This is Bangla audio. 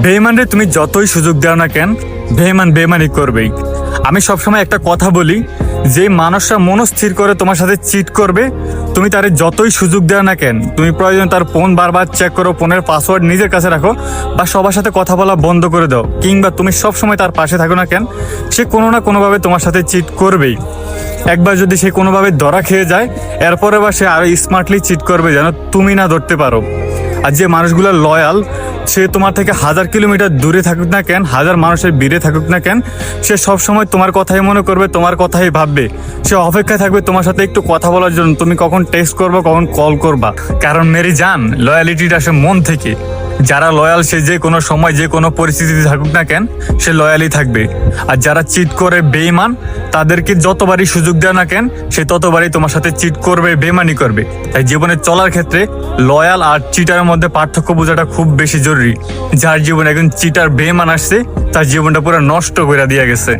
বেইমানরে তুমি যতই সুযোগ দাও না কেন, বেইমান বেইমানি করবেই। আমি সবসময় একটা কথা বলি, যে মানুষটা মনস্থির করে তোমার সাথে চিট করবে, তুমি তারে যতই সুযোগ দাও না কেন, তুমি প্রয়োজন তার ফোন বারবার চেক করো, ফোনের পাসওয়ার্ড নিজের কাছে রাখো, বা সবার সাথে কথা বলা বন্ধ করে দাও, কিংবা তুমি সবসময় তার পাশে থাকো না কেন, সে কোনো না কোনোভাবে তোমার সাথে চিট করবেই। একবার যদি সে কোনোভাবে ধরা খেয়ে যায়, এরপরে বা সে আরো স্মার্টলি চিট করবে যেন তুমি না ধরতে পারো। আর যে মানুষগুলো লয়াল, সে তোমার থেকে 1000 কিলোমিটার দূরে থাকুক না কেন, 1000 মানুষের ভিড়ে থাকুক না কেন, সে সবসময় তোমার কথাই মনে করবে, তোমার কথাই ভাববে। সে অপেক্ষায় থাকবে তোমার সাথে একটু কথা বলার জন্য, তুমি কখন টেক্সট করবা, কখন কল করবা। কারণ মেরি জান, লয়ালিটিটা আসে মন থেকে। যারা লয়াল, সে যে কোনো সময় যে কোনো পরিস্থিতিতে থাকুক না কেন, সে লয়ালই থাকবে। আর যারা চিট করে বেইমান, তাদেরকে যতবারই সুযোগ দেয় না কেন, সে ততবারই তোমার সাথে চিট করবে, বেইমানি করবে। তাই জীবনে চলার ক্ষেত্রে লয়াল আর চিটারের মধ্যে পার্থক্য বোঝাটা খুব বেশি জরুরি। যার জীবনে একজন চিটার বেইমান আসছে, তার জীবনটা পুরো নষ্ট করে দিয়ে গেছে।